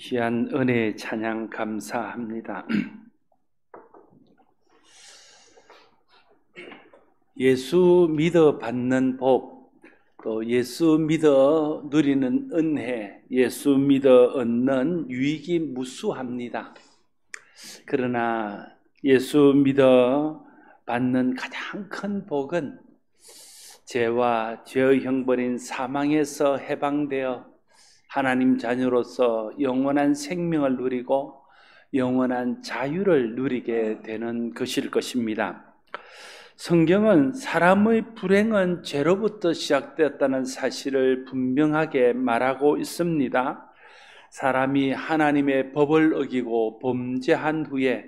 귀한 은혜의 찬양 감사합니다. 예수 믿어 받는 복, 또 예수 믿어 누리는 은혜, 예수 믿어 얻는 유익이 무수합니다. 그러나 예수 믿어 받는 가장 큰 복은 죄와 죄의 형벌인 사망에서 해방되어 하나님 자녀로서 영원한 생명을 누리고 영원한 자유를 누리게 되는 것일 것입니다. 성경은 사람의 불행은 죄로부터 시작되었다는 사실을 분명하게 말하고 있습니다. 사람이 하나님의 법을 어기고 범죄한 후에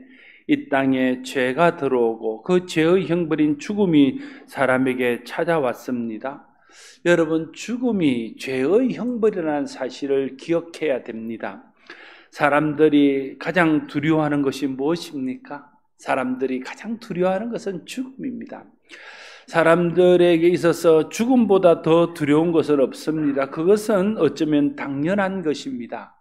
이 땅에 죄가 들어오고 그 죄의 형벌인 죽음이 사람에게 찾아왔습니다. 여러분, 죽음이 죄의 형벌이라는 사실을 기억해야 됩니다. 사람들이 가장 두려워하는 것이 무엇입니까? 사람들이 가장 두려워하는 것은 죽음입니다. 사람들에게 있어서 죽음보다 더 두려운 것은 없습니다. 그것은 어쩌면 당연한 것입니다.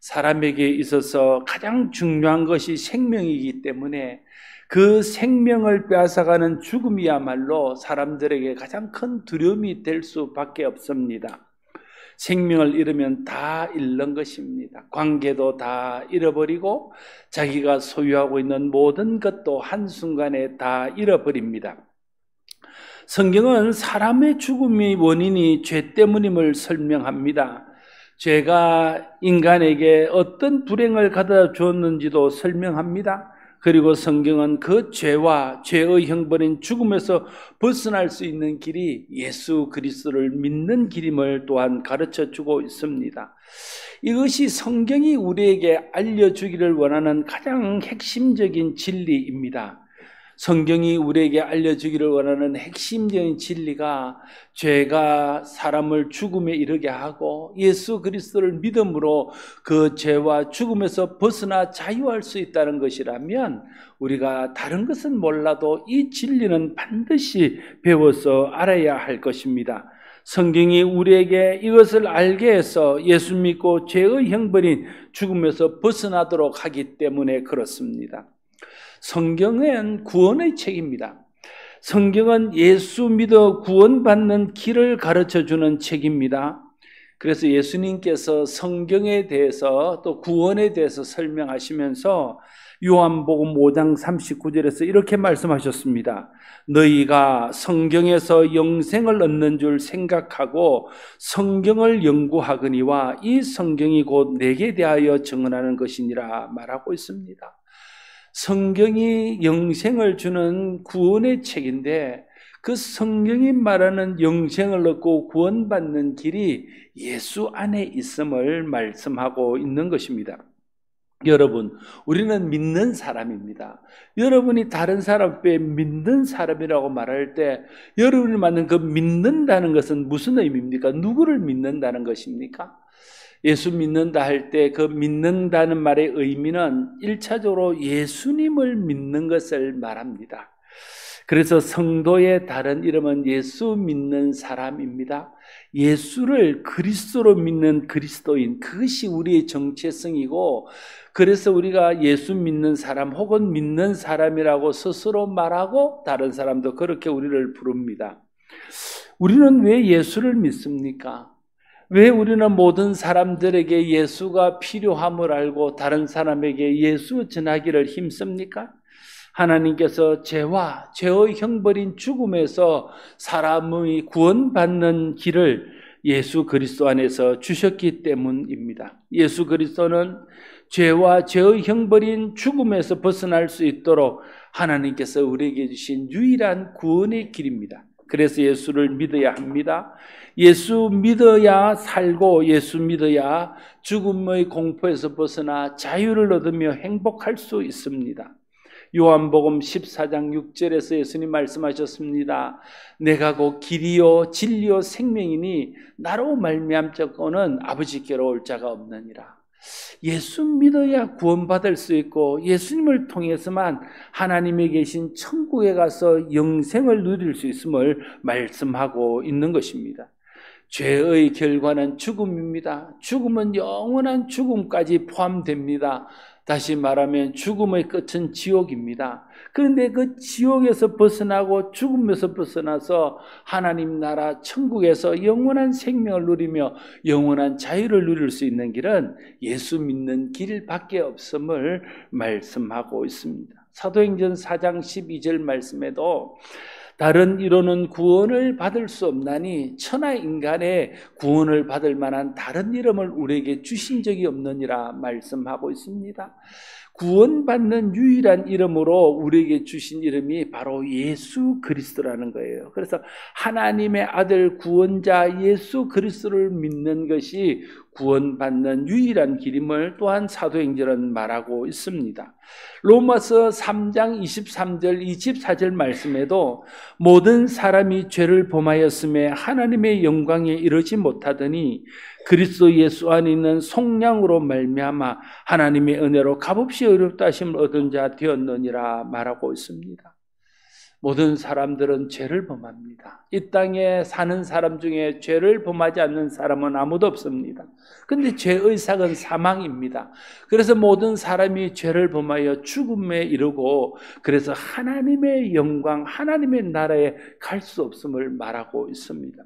사람에게 있어서 가장 중요한 것이 생명이기 때문에 그 생명을 빼앗아가는 죽음이야말로 사람들에게 가장 큰 두려움이 될 수밖에 없습니다. 생명을 잃으면 다 잃는 것입니다. 관계도 다 잃어버리고 자기가 소유하고 있는 모든 것도 한순간에 다 잃어버립니다. 성경은 사람의 죽음의 원인이 죄 때문임을 설명합니다. 죄가 인간에게 어떤 불행을 가져다 주었는지도 설명합니다. 그리고 성경은 그 죄와 죄의 형벌인 죽음에서 벗어날 수 있는 길이 예수 그리스도를 믿는 길임을 또한 가르쳐주고 있습니다. 이것이 성경이 우리에게 알려주기를 원하는 가장 핵심적인 진리입니다. 성경이 우리에게 알려주기를 원하는 핵심적인 진리가 죄가 사람을 죽음에 이르게 하고 예수 그리스도를 믿음으로 그 죄와 죽음에서 벗어나 자유할 수 있다는 것이라면 우리가 다른 것은 몰라도 이 진리는 반드시 배워서 알아야 할 것입니다. 성경이 우리에게 이것을 알게 해서 예수 믿고 죄의 형벌인 죽음에서 벗어나도록 하기 때문에 그렇습니다. 성경은 구원의 책입니다. 성경은 예수 믿어 구원받는 길을 가르쳐주는 책입니다. 그래서 예수님께서 성경에 대해서 또 구원에 대해서 설명하시면서 요한복음 5장 39절에서 이렇게 말씀하셨습니다. 너희가 성경에서 영생을 얻는 줄 생각하고 성경을 연구하거니와 이 성경이 곧 내게 대하여 증언하는 것이니라 말하고 있습니다. 성경이 영생을 주는 구원의 책인데 그 성경이 말하는 영생을 얻고 구원받는 길이 예수 안에 있음을 말씀하고 있는 것입니다. 여러분, 우리는 믿는 사람입니다. 여러분이 다른 사람 앞에 믿는 사람이라고 말할 때 여러분이 맞는 그 믿는다는 것은 무슨 의미입니까? 누구를 믿는다는 것입니까? 예수 믿는다 할 때 그 믿는다는 말의 의미는 1차적으로 예수님을 믿는 것을 말합니다. 그래서 성도의 다른 이름은 예수 믿는 사람입니다. 예수를 그리스도로 믿는 그리스도인, 그것이 우리의 정체성이고, 그래서 우리가 예수 믿는 사람 혹은 믿는 사람이라고 스스로 말하고 다른 사람도 그렇게 우리를 부릅니다. 우리는 왜 예수를 믿습니까? 왜 우리는 모든 사람들에게 예수가 필요함을 알고 다른 사람에게 예수 전하기를 힘씁니까? 하나님께서 죄와 죄의 형벌인 죽음에서 사람의 구원받는 길을 예수 그리스도 안에서 주셨기 때문입니다. 예수 그리스도는 죄와 죄의 형벌인 죽음에서 벗어날 수 있도록 하나님께서 우리에게 주신 유일한 구원의 길입니다. 그래서 예수를 믿어야 합니다. 예수 믿어야 살고 예수 믿어야 죽음의 공포에서 벗어나 자유를 얻으며 행복할 수 있습니다. 요한복음 14장 6절에서 예수님 말씀하셨습니다. 내가 곧 길이요 진리요 생명이니 나로 말미암자고는 아버지께로 올 자가 없느니라. 예수 믿어야 구원받을 수 있고 예수님을 통해서만 하나님에 계신 천국에 가서 영생을 누릴 수 있음을 말씀하고 있는 것입니다. 죄의 결과는 죽음입니다. 죽음은 영원한 죽음까지 포함됩니다. 다시 말하면 죽음의 끝은 지옥입니다. 그런데 그 지옥에서 벗어나고 죽음에서 벗어나서 하나님 나라 천국에서 영원한 생명을 누리며 영원한 자유를 누릴 수 있는 길은 예수 믿는 길밖에 없음을 말씀하고 있습니다. 사도행전 4장 12절 말씀에도 다른 이로는 구원을 받을 수 없나니 천하 인간의 구원을 받을 만한 다른 이름을 우리에게 주신 적이 없느니라 말씀하고 있습니다. 구원받는 유일한 이름으로 우리에게 주신 이름이 바로 예수 그리스도라는 거예요. 그래서 하나님의 아들 구원자 예수 그리스도를 믿는 것이 구원받는 유일한 길임을 또한 사도행전은 말하고 있습니다. 로마서 3장 23절 24절 말씀에도 모든 사람이 죄를 범하였음에 하나님의 영광에 이르지 못하더니 그리스도 예수 안에 있는 속량으로 말미암아 하나님의 은혜로 값없이 의롭다 하심을 얻은 자 되었느니라 말하고 있습니다. 모든 사람들은 죄를 범합니다. 이 땅에 사는 사람 중에 죄를 범하지 않는 사람은 아무도 없습니다. 그런데 죄의 삭은 사망입니다. 그래서 모든 사람이 죄를 범하여 죽음에 이르고 그래서 하나님의 영광, 하나님의 나라에 갈 수 없음을 말하고 있습니다.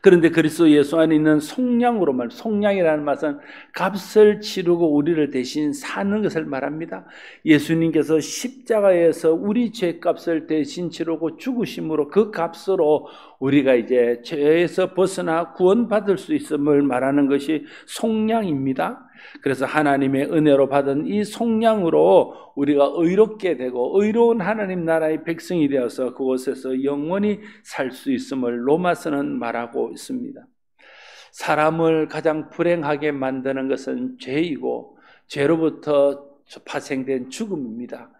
그런데 그리스도 예수 안에 있는 속량으로 속량이라는 말은 값을 치르고 우리를 대신 사는 것을 말합니다. 예수님께서 십자가에서 우리 죄값을 대신 치르고 죽으심으로 그 값으로 우리가 이제 죄에서 벗어나 구원받을 수 있음을 말하는 것이 속량입니다. 그래서 하나님의 은혜로 받은 이 속량으로 우리가 의롭게 되고 의로운 하나님 나라의 백성이 되어서 그곳에서 영원히 살 수 있음을 로마서는 말하고 있습니다. 사람을 가장 불행하게 만드는 것은 죄이고 죄로부터 파생된 죽음입니다.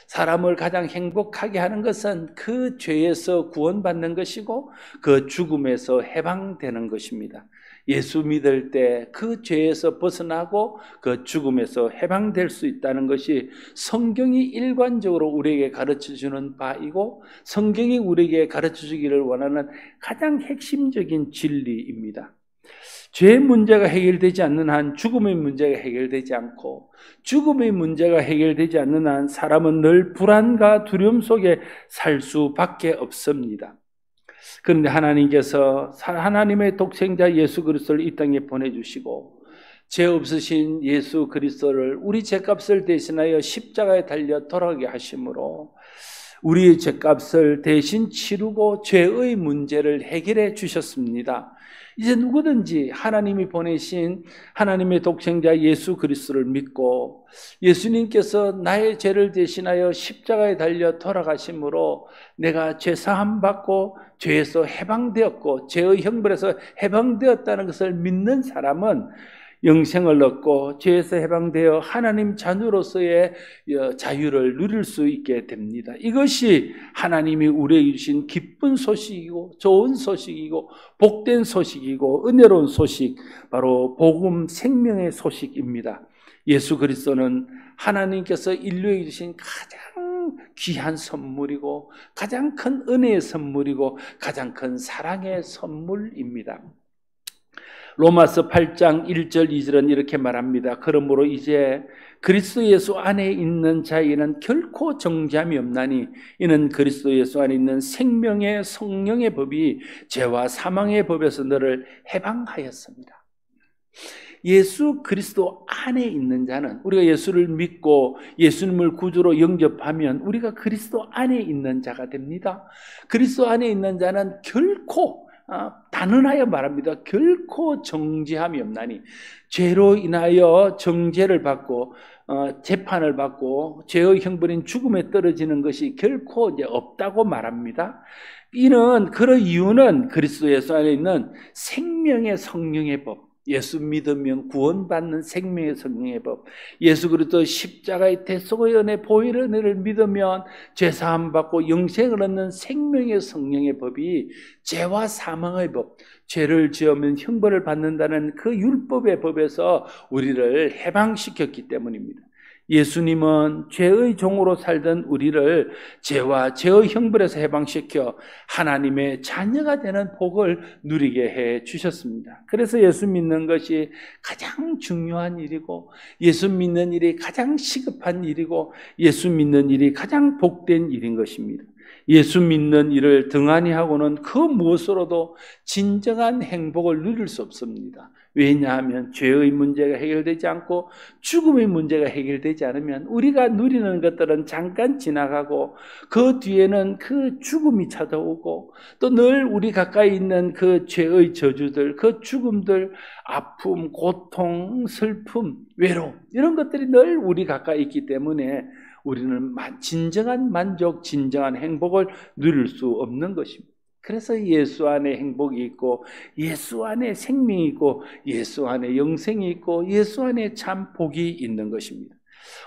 사람을 가장 행복하게 하는 것은 그 죄에서 구원받는 것이고 그 죽음에서 해방되는 것입니다. 예수 믿을 때 그 죄에서 벗어나고 그 죽음에서 해방될 수 있다는 것이 성경이 일관적으로 우리에게 가르쳐주는 바이고 성경이 우리에게 가르쳐주기를 원하는 가장 핵심적인 진리입니다. 죄의 문제가 해결되지 않는 한 죽음의 문제가 해결되지 않고 죽음의 문제가 해결되지 않는 한 사람은 늘 불안과 두려움 속에 살 수밖에 없습니다. 그런데 하나님께서 하나님의 독생자 예수 그리스도를 이 땅에 보내주시고 죄 없으신 예수 그리스도를 우리 죄값을 대신하여 십자가에 달려 돌아가게 하심으로 우리의 죄값을 대신 치르고 죄의 문제를 해결해 주셨습니다. 이제 누구든지 하나님이 보내신 하나님의 독생자 예수 그리스도를 믿고 예수님께서 나의 죄를 대신하여 십자가에 달려 돌아가심으로 내가 죄사함 받고 죄에서 해방되었고 죄의 형벌에서 해방되었다는 것을 믿는 사람은 영생을 얻고 죄에서 해방되어 하나님 자녀로서의 자유를 누릴 수 있게 됩니다. 이것이 하나님이 우리에게 주신 기쁜 소식이고 좋은 소식이고 복된 소식이고 은혜로운 소식, 바로 복음 생명의 소식입니다. 예수 그리스도는 하나님께서 인류에게 주신 가장 귀한 선물이고 가장 큰 은혜의 선물이고 가장 큰 사랑의 선물입니다. 로마서 8장 1절 2절은 이렇게 말합니다. 그러므로 이제 그리스도 예수 안에 있는 자에게는 결코 정죄함이 없나니 이는 그리스도 예수 안에 있는 생명의 성령의 법이 죄와 사망의 법에서 너를 해방하였습니다. 예수 그리스도 안에 있는 자는, 우리가 예수를 믿고 예수님을 구주로 영접하면 우리가 그리스도 안에 있는 자가 됩니다. 그리스도 안에 있는 자는 결코 단언하여 말합니다. 결코 정죄함이 없나니, 죄로 인하여 정죄를 받고 재판을 받고 죄의 형벌인 죽음에 떨어지는 것이 결코 이제 없다고 말합니다. 그런 이유는 그리스도 예수 안에 있는 생명의 성령의 법, 예수 믿으면 구원받는 생명의 성령의 법, 예수 그리스도 십자가의 대속의 은혜, 보혈의 은혜를 믿으면 죄사함 받고 영생을 얻는 생명의 성령의 법이 죄와 사망의 법, 죄를 지으면 형벌을 받는다는 그 율법의 법에서 우리를 해방시켰기 때문입니다. 예수님은 죄의 종으로 살던 우리를 죄와 죄의 형벌에서 해방시켜 하나님의 자녀가 되는 복을 누리게 해 주셨습니다. 그래서 예수 믿는 것이 가장 중요한 일이고, 예수 믿는 일이 가장 시급한 일이고, 예수 믿는 일이 가장 복된 일인 것입니다. 예수 믿는 일을 등한히 하고는 그 무엇으로도 진정한 행복을 누릴 수 없습니다. 왜냐하면 죄의 문제가 해결되지 않고 죽음의 문제가 해결되지 않으면 우리가 누리는 것들은 잠깐 지나가고 그 뒤에는 그 죽음이 찾아오고, 또 늘 우리 가까이 있는 그 죄의 저주들, 그 죽음들, 아픔, 고통, 슬픔, 외로움, 이런 것들이 늘 우리 가까이 있기 때문에 우리는 진정한 만족, 진정한 행복을 누릴 수 없는 것입니다. 그래서 예수 안에 행복이 있고, 예수 안에 생명이 있고, 예수 안에 영생이 있고, 예수 안에 참 복이 있는 것입니다.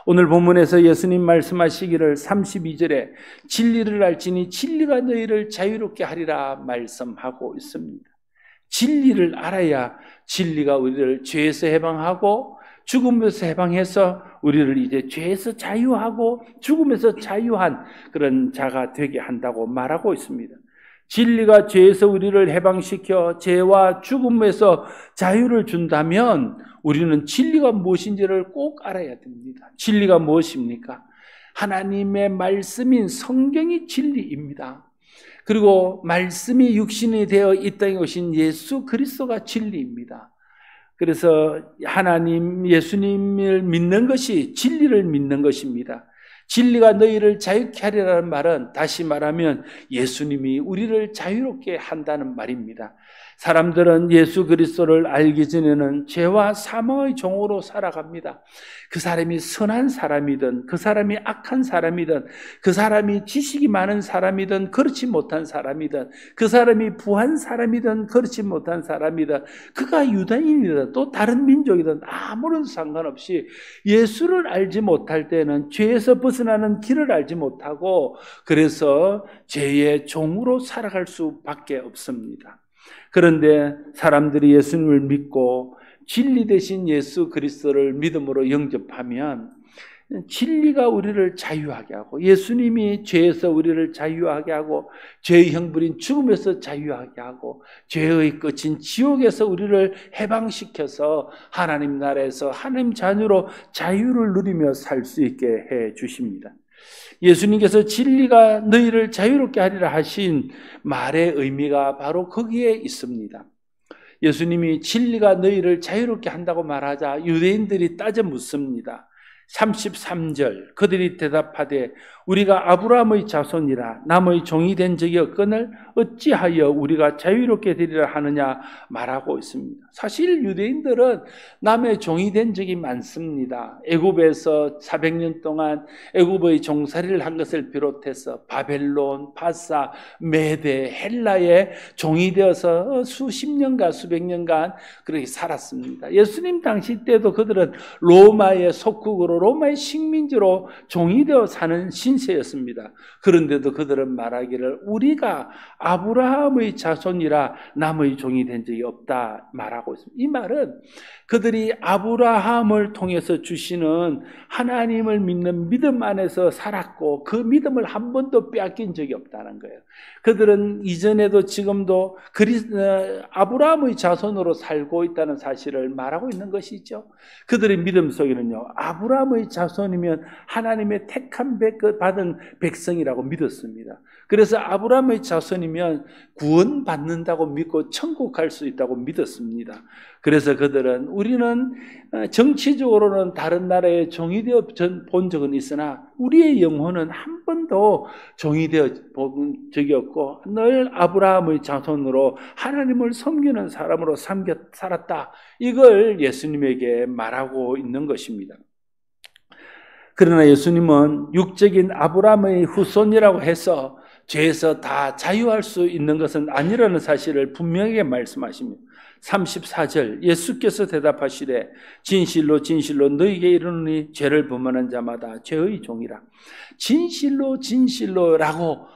오늘 본문에서 예수님 말씀하시기를 32절에 진리를 알지니 진리가 너희를 자유롭게 하리라 말씀하고 있습니다. 진리를 알아야 진리가 우리를 죄에서 해방하고 죽음에서 해방해서 우리를 이제 죄에서 자유하고 죽음에서 자유한 그런 자가 되게 한다고 말하고 있습니다. 진리가 죄에서 우리를 해방시켜 죄와 죽음에서 자유를 준다면 우리는 진리가 무엇인지를 꼭 알아야 됩니다. 진리가 무엇입니까? 하나님의 말씀인 성경이 진리입니다. 그리고 말씀이 육신이 되어 이 땅에 오신 예수 그리스도가 진리입니다. 그래서 하나님, 예수님을 믿는 것이 진리를 믿는 것입니다. 진리가 너희를 자유케 하리라는 말은 다시 말하면 예수님이 우리를 자유롭게 한다는 말입니다. 사람들은 예수 그리스도를 알기 전에는 죄와 사망의 종으로 살아갑니다. 그 사람이 선한 사람이든 그 사람이 악한 사람이든 그 사람이 지식이 많은 사람이든 그렇지 못한 사람이든 그 사람이 부한 사람이든 그렇지 못한 사람이든 그가 유대인이든 또 다른 민족이든 아무런 상관없이 예수를 알지 못할 때는 죄에서 벗어나는 길을 알지 못하고 그래서 죄의 종으로 살아갈 수밖에 없습니다. 그런데 사람들이 예수님을 믿고 진리 대신 예수 그리스도를 믿음으로 영접하면 진리가 우리를 자유하게 하고 예수님이 죄에서 우리를 자유하게 하고 죄의 형벌인 죽음에서 자유하게 하고 죄의 끝인 지옥에서 우리를 해방시켜서 하나님 나라에서 하나님 자녀로 자유를 누리며 살 수 있게 해 주십니다. 예수님께서 진리가 너희를 자유롭게 하리라 하신 말의 의미가 바로 거기에 있습니다. 예수님이 진리가 너희를 자유롭게 한다고 말하자 유대인들이 따져 묻습니다. 33절 그들이 대답하되 우리가 아브라함의 자손이라 남의 종이 된 적이 없거늘 어찌하여 우리가 자유롭게 되리라 하느냐 말하고 있습니다. 사실 유대인들은 남의 종이 된 적이 많습니다. 애굽에서 400년 동안 애굽의 종살이를 한 것을 비롯해서 바벨론, 바사, 메대, 헬라의 종이 되어서 수십 년간 수백 년간 그렇게 살았습니다. 예수님 당시 때도 그들은 로마의 속국으로 로마의 식민지로 종이 되어 사는 신세였습니다. 그런데도 그들은 말하기를 우리가 아브라함의 자손이라 남의 종이 된 적이 없다 말하고 있습니다. 이 말은 그들이 아브라함을 통해서 주시는 하나님을 믿는 믿음 안에서 살았고 그 믿음을 한 번도 빼앗긴 적이 없다는 거예요. 그들은 이전에도 지금도 아브라함의 자손으로 살고 있다는 사실을 말하고 있는 것이죠. 그들의 믿음 속에는요, 아브라함의 자손이면 하나님의 택한 받은 백성이라고 믿었습니다. 그래서 아브라함의 자손이면 구원받는다고 믿고 천국 갈 수 있다고 믿었습니다. 그래서 그들은 우리는 정치적으로는 다른 나라의 종이 되어 본 적은 있으나 우리의 영혼은 한 번도 종이 되어 본 적이 없고 늘 아브라함의 자손으로 하나님을 섬기는 사람으로 살았다. 이걸 예수님에게 말하고 있는 것입니다. 그러나 예수님은 육적인 아브라함의 후손이라고 해서 죄에서 다 자유할 수 있는 것은 아니라는 사실을 분명하게 말씀하십니다. 34절 예수께서 대답하시되 진실로 진실로 너희에게 이르노니 죄를 범하는 자마다 죄의 종이라. 진실로 진실로라고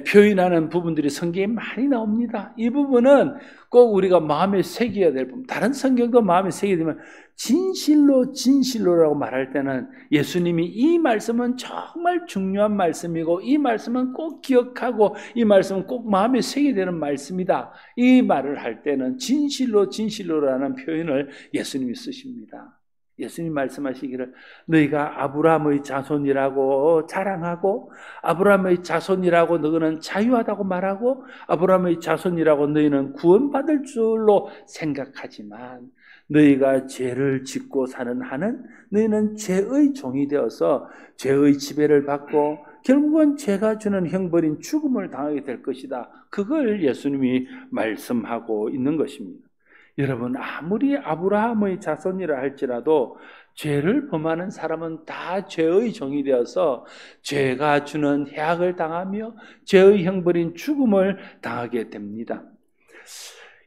표현하는 부분들이 성경에 많이 나옵니다. 이 부분은 꼭 우리가 마음에 새겨야 될 부분. 다른 성경도 마음에 새겨야 되면 진실로 진실로라고 말할 때는 예수님이 이 말씀은 정말 중요한 말씀이고 이 말씀은 꼭 기억하고 이 말씀은 꼭 마음에 새겨야 되는 말씀이다. 이 말을 할 때는 진실로 진실로라는 표현을 예수님이 쓰십니다. 예수님 말씀하시기를 너희가 아브라함의 자손이라고 자랑하고 아브라함의 자손이라고 너희는 자유하다고 말하고 아브라함의 자손이라고 너희는 구원받을 줄로 생각하지만 너희가 죄를 짓고 사는 한은 너희는 죄의 종이 되어서 죄의 지배를 받고 결국은 죄가 주는 형벌인 죽음을 당하게 될 것이다. 그걸 예수님이 말씀하고 있는 것입니다. 여러분, 아무리 아브라함의 자손이라 할지라도 죄를 범하는 사람은 다 죄의 종이 되어서 죄가 주는 해악을 당하며 죄의 형벌인 죽음을 당하게 됩니다.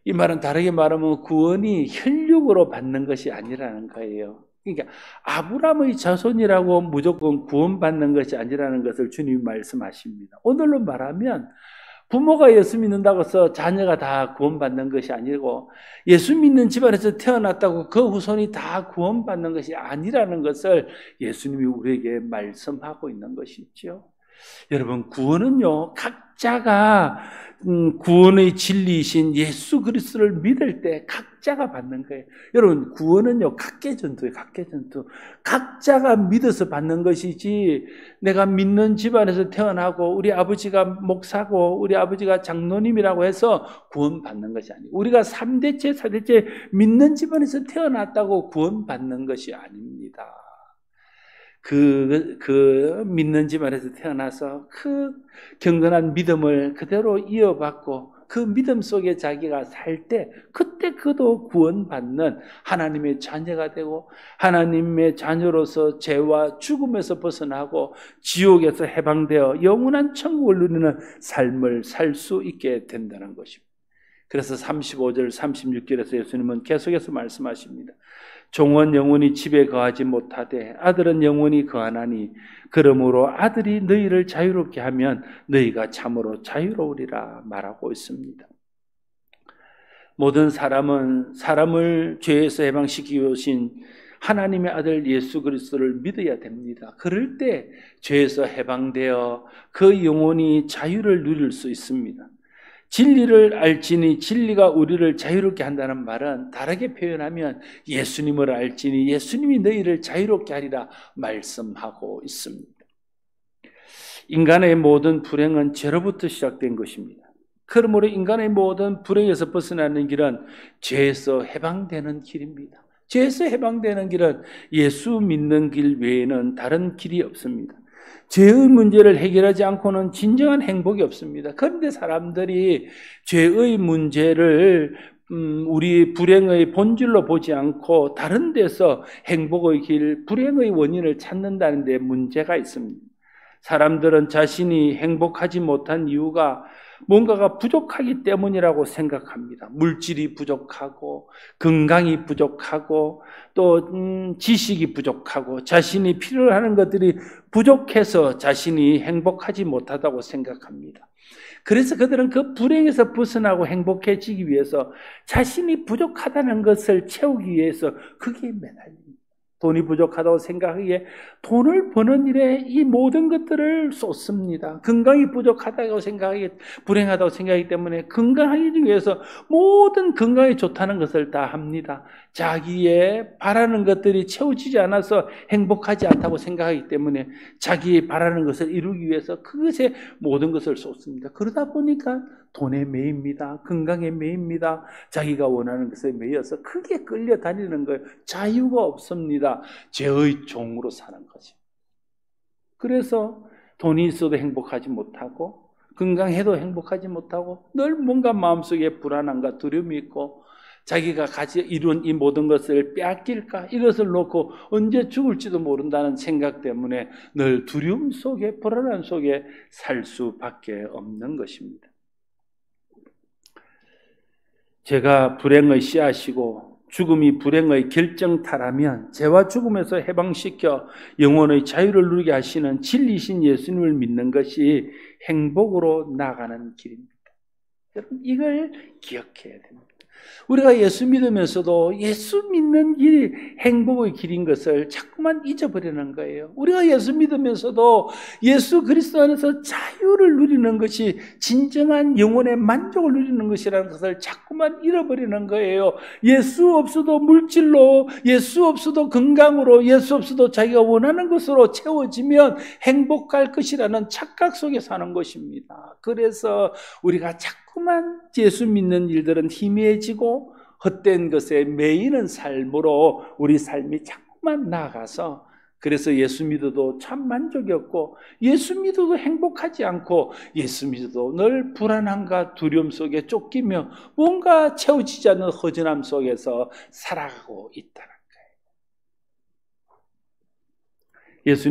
이 말은 다르게 말하면 구원이 혈육으로 받는 것이 아니라는 거예요. 그러니까 아브라함의 자손이라고 무조건 구원받는 것이 아니라는 것을 주님이 말씀하십니다. 오늘로 말하면 부모가 예수 믿는다고 해서 자녀가 다 구원받는 것이 아니고 예수 믿는 집안에서 태어났다고 그 후손이 다 구원받는 것이 아니라는 것을 예수님이 우리에게 말씀하고 있는 것이죠. 여러분, 구원은요, 각자가 구원의 진리이신 예수 그리스도를 믿을 때 각자가 받는 거예요. 여러분, 구원은요, 각계전투예요. 각계전투. 각자가 믿어서 받는 것이지 내가 믿는 집안에서 태어나고 우리 아버지가 목사고 우리 아버지가 장로님이라고 해서 구원받는 것이 아니에요. 우리가 3대째 4대째 믿는 집안에서 태어났다고 구원받는 것이 아닙니다. 그 믿는 집안에서 태어나서 그 경건한 믿음을 그대로 이어받고 그 믿음 속에 자기가 살 때 그때 그도 구원받는 하나님의 자녀가 되고 하나님의 자녀로서 죄와 죽음에서 벗어나고 지옥에서 해방되어 영원한 천국을 누리는 삶을 살 수 있게 된다는 것입니다. 그래서 35절 36절에서 예수님은 계속해서 말씀하십니다. 종은 영원히 집에 거하지 못하되 아들은 영원히 거하나니 그러므로 아들이 너희를 자유롭게 하면 너희가 참으로 자유로우리라 말하고 있습니다. 모든 사람은 사람을 죄에서 해방시키기 오신 하나님의 아들 예수 그리스도를 믿어야 됩니다. 그럴 때 죄에서 해방되어 그 영혼이 자유를 누릴 수 있습니다. 진리를 알지니 진리가 우리를 자유롭게 한다는 말은 다르게 표현하면 예수님을 알지니 예수님이 너희를 자유롭게 하리라 말씀하고 있습니다. 인간의 모든 불행은 죄로부터 시작된 것입니다. 그러므로 인간의 모든 불행에서 벗어나는 길은 죄에서 해방되는 길입니다. 죄에서 해방되는 길은 예수 믿는 길 외에는 다른 길이 없습니다. 죄의 문제를 해결하지 않고는 진정한 행복이 없습니다. 그런데 사람들이 죄의 문제를 우리 불행의 본질로 보지 않고 다른 데서 행복의 길, 불행의 원인을 찾는다는 데 문제가 있습니다. 사람들은 자신이 행복하지 못한 이유가 뭔가가 부족하기 때문이라고 생각합니다. 물질이 부족하고 건강이 부족하고 또 지식이 부족하고 자신이 필요로 하는 것들이 부족해서 자신이 행복하지 못하다고 생각합니다. 그래서 그들은 그 불행에서 벗어나고 행복해지기 위해서 자신이 부족하다는 것을 채우기 위해서 그게 매달립니다. 돈이 부족하다고 생각하기에 돈을 버는 일에 이 모든 것들을 쏟습니다. 건강이 부족하다고 생각하기에 불행하다고 생각하기 때문에 건강하기 위해서 모든 건강이 좋다는 것을 다 합니다. 자기의 바라는 것들이 채워지지 않아서 행복하지 않다고 생각하기 때문에 자기의 바라는 것을 이루기 위해서 그것에 모든 것을 쏟습니다. 그러다 보니까 돈에 매입니다. 건강에 매입니다. 자기가 원하는 것에 매여서 크게 끌려다니는 거예요. 자유가 없습니다. 죄의 종으로 사는 거죠. 그래서 돈이 있어도 행복하지 못하고 건강해도 행복하지 못하고 늘 뭔가 마음속에 불안함과 두려움이 있고 자기가 이룬 이 모든 것을 빼앗길까? 이것을 놓고 언제 죽을지도 모른다는 생각 때문에 늘 두려움 속에 불안함 속에 살 수밖에 없는 것입니다. 제가 불행의 씨앗이고 죽음이 불행의 결정타라면 죄와 죽음에서 해방시켜 영혼의 자유를 누리게 하시는 진리신 예수님을 믿는 것이 행복으로 나가는 길입니다. 여러분, 이걸 기억해야 됩니다. 우리가 예수 믿으면서도 예수 믿는 길이 행복의 길인 것을 자꾸만 잊어버리는 거예요. 우리가 예수 믿으면서도 예수 그리스도 안에서 자유를 누리는 것이 진정한 영혼의 만족을 누리는 것이라는 것을 자꾸만 잃어버리는 거예요. 예수 없어도 물질로, 예수 없어도 건강으로, 예수 없어도 자기가 원하는 것으로 채워지면 행복할 것이라는 착각 속에 사는 것입니다. 그래서 우리가 자꾸만 예수 믿는 일들은 희미해지고 헛된 것에 매이는 삶으로 우리 삶이 자꾸만 나아가서, 그래서 예수 믿어도 참 만족이 없고 예수 믿어도 행복하지 않고 예수 믿어도 늘 불안함과 두려움 속에 쫓기며 뭔가 채워지지 않는 허전함 속에서 살아가고 있다는 거예요.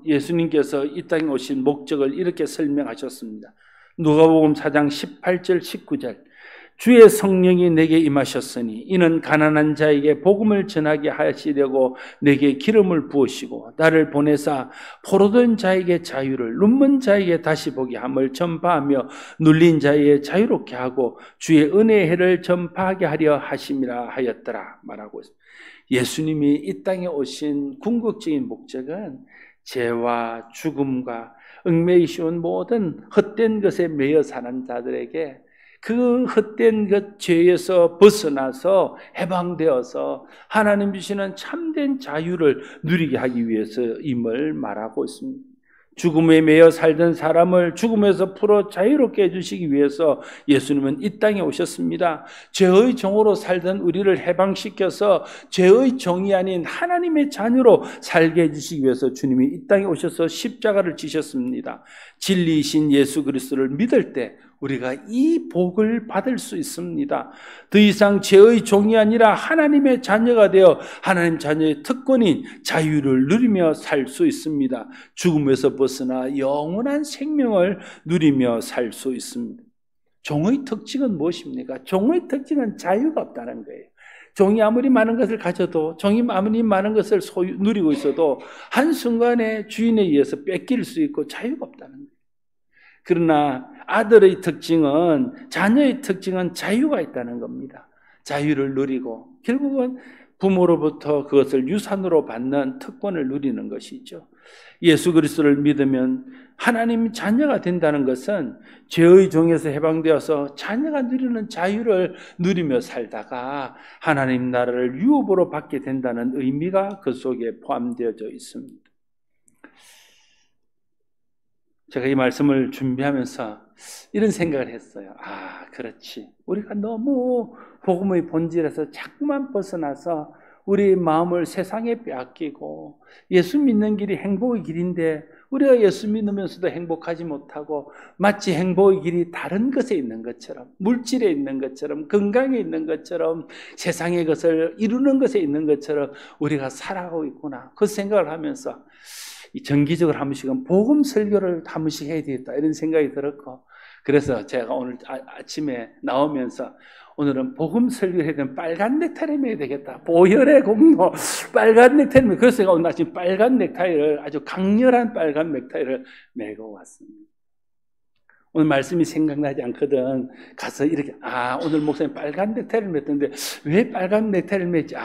예수님께서 이 땅에 오신 목적을 이렇게 설명하셨습니다. 누가복음 4장 18절 19절 주의 성령이 내게 임하셨으니 이는 가난한 자에게 복음을 전하게 하시려고 내게 기름을 부으시고 나를 보내사 포로된 자에게 자유를, 눈먼 자에게 다시 보게 함을 전파하며 눌린 자에게 자유롭게 하고 주의 은혜의 해를 전파하게 하려 하심이라 하였더라 말하고 있습니다. 예수님이 이 땅에 오신 궁극적인 목적은 죄와 죽음과 얽매이 씌운 모든 헛된 것에 매여 사는 자들에게 그 헛된 것 죄에서 벗어나서 해방되어서 하나님 주시는 참된 자유를 누리게 하기 위해서임을 말하고 있습니다. 죽음에 매여 살던 사람을 죽음에서 풀어 자유롭게 해주시기 위해서 예수님은 이 땅에 오셨습니다. 죄의 종으로 살던 우리를 해방시켜서 죄의 종이 아닌 하나님의 자녀로 살게 해주시기 위해서 주님이 이 땅에 오셔서 십자가를 지셨습니다. 진리이신 예수 그리스도를 믿을 때 우리가 이 복을 받을 수 있습니다. 더 이상 죄의 종이 아니라 하나님의 자녀가 되어 하나님 자녀의 특권인 자유를 누리며 살 수 있습니다. 죽음에서 벗어나 영원한 생명을 누리며 살 수 있습니다. 종의 특징은 무엇입니까? 종의 특징은 자유가 없다는 거예요. 종이 아무리 많은 것을 가져도, 종이 아무리 많은 것을 누리고 있어도 한순간에 주인에 의해서 뺏길 수 있고 자유가 없다는 거예요. 그러나 아들의 특징은, 자녀의 특징은 자유가 있다는 겁니다. 자유를 누리고 결국은 부모로부터 그것을 유산으로 받는 특권을 누리는 것이죠. 예수 그리스도를 믿으면 하나님 자녀가 된다는 것은 죄의 종에서 해방되어서 자녀가 누리는 자유를 누리며 살다가 하나님 나라를 유업으로 받게 된다는 의미가 그 속에 포함되어져 있습니다. 제가 이 말씀을 준비하면서 이런 생각을 했어요. 그렇지. 우리가 너무 복음의 본질에서 자꾸만 벗어나서 우리 마음을 세상에 빼앗기고, 예수 믿는 길이 행복의 길인데 우리가 예수 믿으면서도 행복하지 못하고 마치 행복의 길이 다른 것에 있는 것처럼, 물질에 있는 것처럼, 건강에 있는 것처럼, 세상의 것을 이루는 것에 있는 것처럼 우리가 살아가고 있구나, 그 생각을 하면서 정기적으로 한 번씩은 복음 설교를 한 번씩 해야 되겠다 이런 생각이 들었고, 그래서 제가 오늘 아침에 나오면서 오늘은 복음 설교를 해야 되면 빨간 넥타이를 매야 되겠다, 보혈의 공로 빨간 넥타이를, 그래서 제가 오늘 아침 빨간 넥타이를, 아주 강렬한 빨간 넥타이를 매고 왔습니다. 오늘 말씀이 생각나지 않거든. 가서 이렇게, 오늘 목사님 빨간 넥타이를 맸던데 왜 빨간 넥타이를 맸지?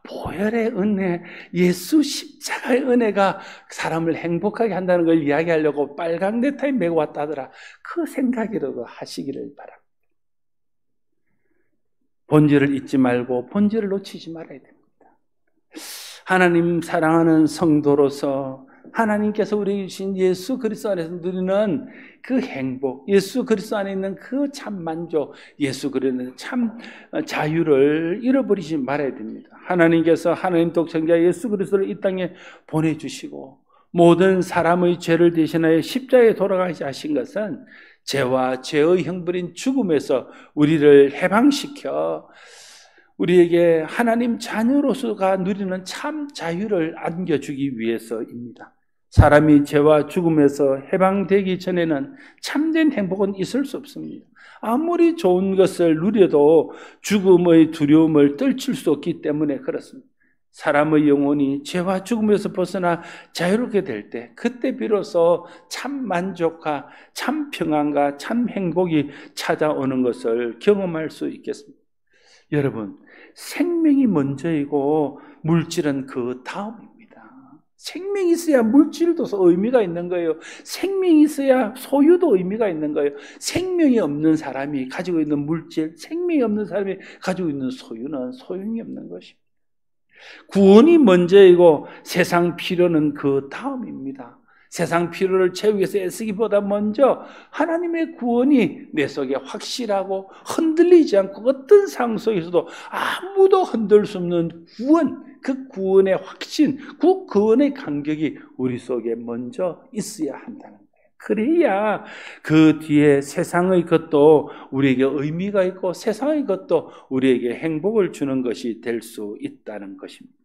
보혈의 은혜, 예수 십자가의 은혜가 사람을 행복하게 한다는 걸 이야기하려고 빨간 넥타이 매고 왔다 하더라. 그 생각이라도 하시기를 바랍니다. 본질을 잊지 말고 본질을 놓치지 말아야 됩니다. 하나님 사랑하는 성도로서 하나님께서 우리에게 주신 예수 그리스도 안에서 누리는 그 행복, 예수 그리스도 안에 있는 그 참 만족, 예수 그리스도의 참 자유를 잃어버리지 말아야 됩니다. 하나님께서 하나님 독생자 예수 그리스도를 이 땅에 보내주시고 모든 사람의 죄를 대신하여 십자가에 돌아가시 하신 것은 죄와 죄의 형벌인 죽음에서 우리를 해방시켜 우리에게 하나님 자녀로서가 누리는 참 자유를 안겨주기 위해서입니다. 사람이 죄와 죽음에서 해방되기 전에는 참된 행복은 있을 수 없습니다. 아무리 좋은 것을 누려도 죽음의 두려움을 떨칠 수 없기 때문에 그렇습니다. 사람의 영혼이 죄와 죽음에서 벗어나 자유롭게 될 때, 그때 비로소 참 만족과 참 평안과 참 행복이 찾아오는 것을 경험할 수 있겠습니다. 여러분, 생명이 먼저이고 물질은 그 다음입니다. 생명이 있어야 물질도 의미가 있는 거예요. 생명이 있어야 소유도 의미가 있는 거예요. 생명이 없는 사람이 가지고 있는 물질, 생명이 없는 사람이 가지고 있는 소유는 소용이 없는 것입니다. 구원이 먼저이고 세상 필요는 그 다음입니다. 세상 필요를 채우기 위해서 애쓰기보다 먼저 하나님의 구원이 내 속에 확실하고 흔들리지 않고 어떤 상황 속에서도 아무도 흔들 수 없는 구원, 그 구원의 확신, 그 구원의 감격이 우리 속에 먼저 있어야 한다는 거예요. 그래야 그 뒤에 세상의 것도 우리에게 의미가 있고 세상의 것도 우리에게 행복을 주는 것이 될 수 있다는 것입니다.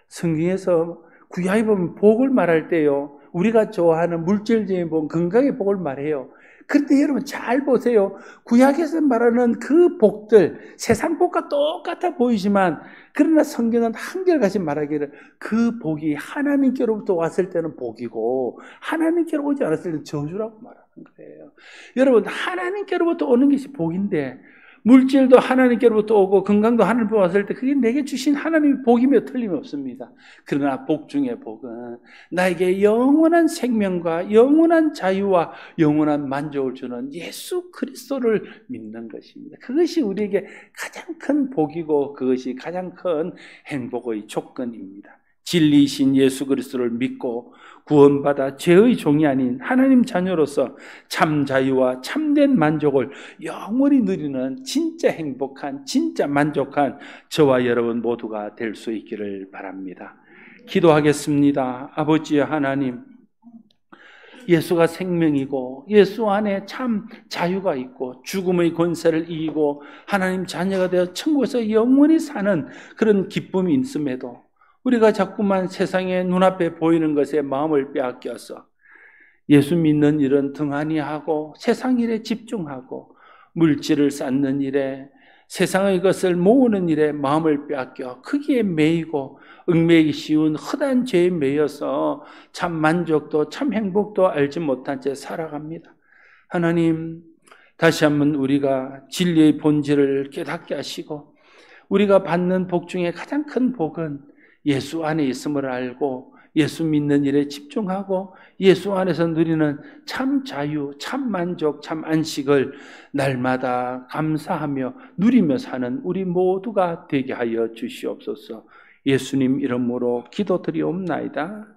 성경에서 구약에 보면 복을 말할 때요, 우리가 좋아하는 물질적인 복, 건강의 복을 말해요. 그런데 여러분 잘 보세요. 구약에서 말하는 그 복들, 세상 복과 똑같아 보이지만 그러나 성경은 한결같이 말하기를 그 복이 하나님께로부터 왔을 때는 복이고 하나님께로 오지 않았을 때는 저주라고 말하는 거예요. 여러분, 하나님께로부터 오는 것이 복인데 물질도 하나님께로부터 오고 건강도 하나님께로부터 왔을 때 그게 내게 주신 하나님의 복이며 틀림없습니다. 그러나 복 중의 복은 나에게 영원한 생명과 영원한 자유와 영원한 만족을 주는 예수 그리스도를 믿는 것입니다. 그것이 우리에게 가장 큰 복이고 그것이 가장 큰 행복의 조건입니다. 진리이신 예수 그리스도를 믿고 구원받아 죄의 종이 아닌 하나님 자녀로서 참 자유와 참된 만족을 영원히 누리는 진짜 행복한, 진짜 만족한 저와 여러분 모두가 될 수 있기를 바랍니다. 기도하겠습니다. 아버지 하나님, 예수가 생명이고 예수 안에 참 자유가 있고 죽음의 권세를 이기고 하나님 자녀가 되어 천국에서 영원히 사는 그런 기쁨이 있음에도 우리가 자꾸만 세상의 눈앞에 보이는 것에 마음을 빼앗겨서 예수 믿는 일은 등한히 하고 세상 일에 집중하고 물질을 쌓는 일에 세상의 것을 모으는 일에 마음을 빼앗겨 크기에 매이고 얽매이기 쉬운 헛한 죄에 매여서 참 만족도 참 행복도 알지 못한 채 살아갑니다. 하나님, 다시 한번 우리가 진리의 본질을 깨닫게 하시고 우리가 받는 복 중에 가장 큰 복은 예수 안에 있음을 알고 예수 믿는 일에 집중하고 예수 안에서 누리는 참 자유, 참 만족, 참 안식을 날마다 감사하며 누리며 사는 우리 모두가 되게 하여 주시옵소서. 예수님 이름으로 기도드리옵나이다.